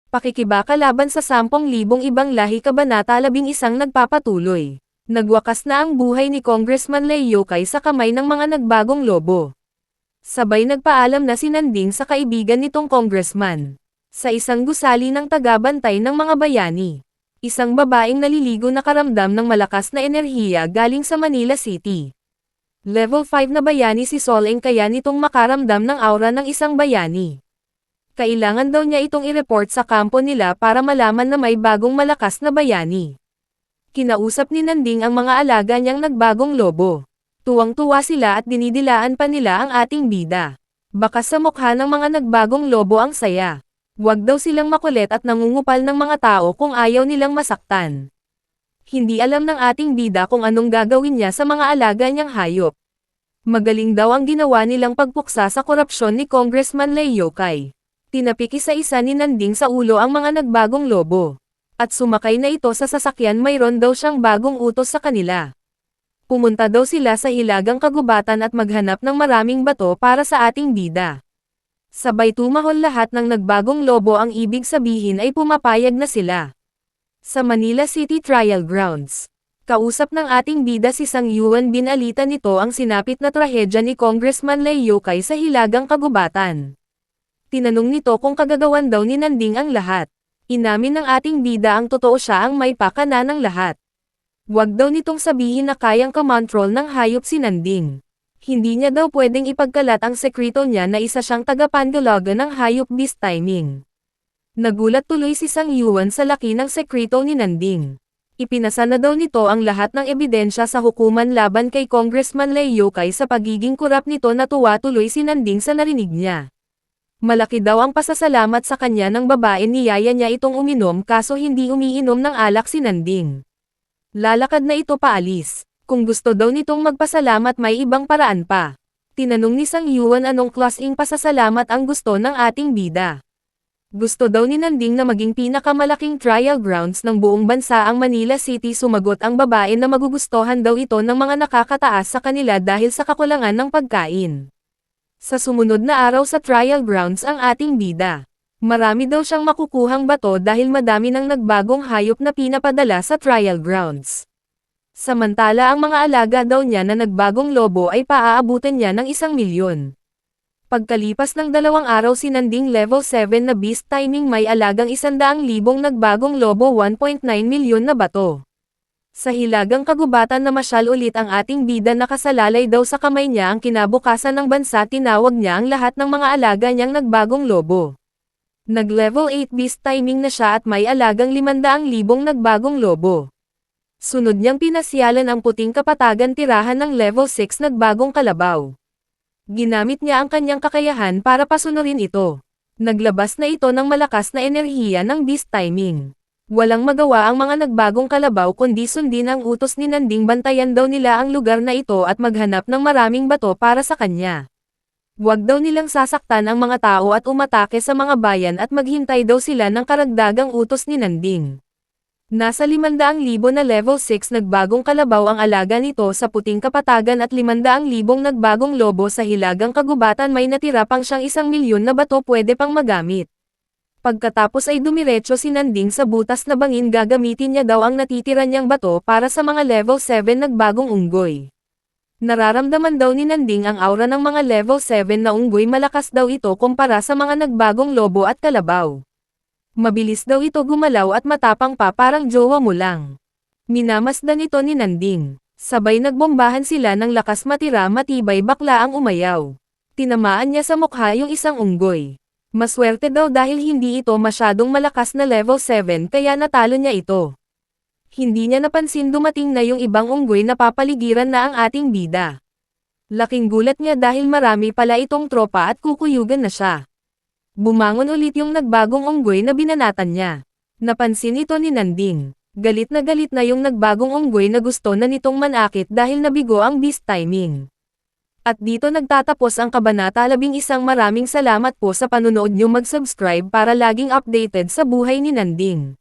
Pakikibaka laban sa 10,000 ibang lahi Kabanata 11 nagpapatuloy. Nagwakas na ang buhay ni Congressman Leo Kay sa kamay ng mga nagbagong lobo. Sabay nagpaalam na si Nanding sa kaibigan nitong congressman. Sa isang gusali ng tagabantay ng mga bayani. Isang babaeng naliligo nakaramdam ng malakas na enerhiya galing sa Manila City. Level 5 na bayani si Soleng kaya nitong makaramdam ng aura ng isang bayani. Kailangan daw niya itong i-report sa kampo nila para malaman na may bagong malakas na bayani. Kinausap ni Nanding ang mga alaga niyang nagbagong lobo. Tuwang-tuwa sila at dinidilaan pa nila ang ating bida. Baka sa mukha ng mga nagbagong lobo ang saya. Huwag daw silang makulit at nangungupal ng mga tao kung ayaw nilang masaktan. Hindi alam ng ating bida kung anong gagawin niya sa mga alaga niyang hayop. Magaling daw ang ginawa nilang pagpuksa sa korupsyon ni Congressman Leo Kay. Tinapik isa-isa ni Nanding sa ulo ang mga nagbagong lobo. At sumakay na ito sa sasakyan mayroon daw siyang bagong utos sa kanila. Pumunta daw sila sa hilagang kagubatan at maghanap ng maraming bato para sa ating bida. Sabay tumahol lahat ng nagbagong lobo ang ibig sabihin ay pumapayag na sila. Sa Manila City Trial Grounds. Kausap ng ating bida si Sang Yuan binalita nito ang sinapit na trahedya ni Congressman Leo Kay sa hilagang kagubatan. Tinanong nito kung kagagawan daw ni Nanding ang lahat. Inamin ng ating bida ang totoo siya ang may pakana ng lahat. Huwag daw nitong sabihin na kayang kamontrol ng hayop si Nanding. Hindi niya daw pwedeng ipagkalat ang sekreto niya na isa siyang tagapandalaga ng hayop beast timing. Nagulat tuloy si Sang Yuan sa laki ng sekreto ni Nanding. Ipinasa na daw nito ang lahat ng ebidensya sa hukuman laban kay Congressman Leo Kay sa pagiging kurap nito na tuwa tuloy si Nanding sa narinig niya. Malaki daw ang pasasalamat sa kanya ng babae niyaya niya itong uminom kaso hindi umiinom ng alak si Nanding. Lalakad na ito paalis. Kung gusto daw nitong magpasalamat may ibang paraan pa. Tinanong ni Sang Yuan anong klaseng pasasalamat ang gusto ng ating bida. Gusto daw ni Nanding na maging pinakamalaking trial grounds ng buong bansa ang Manila City sumagot ang babae na magugustuhan daw ito ng mga nakakataas sa kanila dahil sa kakulangan ng pagkain. Sa sumunod na araw sa trial grounds ang ating bida. Marami daw siyang makukuhang bato dahil madami ng nagbagong hayop na pinapadala sa trial grounds. Samantala ang mga alaga daw niya na nagbagong lobo ay paaabutin niya ng 1,000,000. Pagkalipas ng 2 araw si Nanding level 7 na beast timing may alagang 100,000 nagbagong lobo 1.9 milyon na bato. Sa hilagang kagubatan na masyal ulit ang ating bida nakasalalay daw sa kamay niya ang kinabukasan ng bansa tinawag niya ang lahat ng mga alaga niyang nagbagong lobo. Nag-level 8 beast timing na siya at may alagang 500,000 nagbagong lobo. Sunod niyang pinasyalan ang puting kapatagan tirahan ng level 6 nagbagong kalabaw. Ginamit niya ang kanyang kakayahan para pasunurin ito. Naglabas na ito ng malakas na enerhiya ng beast timing. Walang magawa ang mga nagbagong kalabaw kundi sundin ang utos ni Nanding bantayan daw nila ang lugar na ito at maghanap ng maraming bato para sa kanya. Huwag daw nilang sasaktan ang mga tao at umatake sa mga bayan at maghintay daw sila ng karagdagang utos ni Nanding. Nasa 500,000 na level 6 nagbagong kalabaw ang alaga nito sa puting kapatagan at 500,000 nagbagong lobo sa hilagang kagubatan may natira pang siyang 1,000,000 na bato pwede pang magamit. Pagkatapos ay dumiretso si Nanding sa butas na bangin gagamitin niya daw ang natitira niyang bato para sa mga level 7 nagbagong unggoy. Nararamdaman daw ni Nanding ang aura ng mga level 7 na unggoy malakas daw ito kumpara sa mga nagbagong lobo at kalabaw. Mabilis daw ito gumalaw at matapang pa parang jowa mo lang. Minamasdan ito ni Nanding. Sabay nagbombahan sila ng lakas matira matibay bakla ang umayaw. Tinamaan niya sa mukha yung isang unggoy. Maswerte daw dahil hindi ito masyadong malakas na level 7 kaya natalo niya ito. Hindi niya napansin dumating na yung ibang unggoy na papaligiran na ang ating bida. Laking gulat niya dahil marami pala itong tropa at kukuyugan na siya. Bumangon ulit yung nagbagong unggoy na binanatan niya. Napansin ito ni Nanding. Galit na yung nagbagong unggoy na gusto na nitong manakit dahil nabigo ang beast timing. At dito nagtatapos ang Kabanata 11. Maraming salamat po sa panunood niyo mag-subscribe para laging updated sa buhay ni Nanding.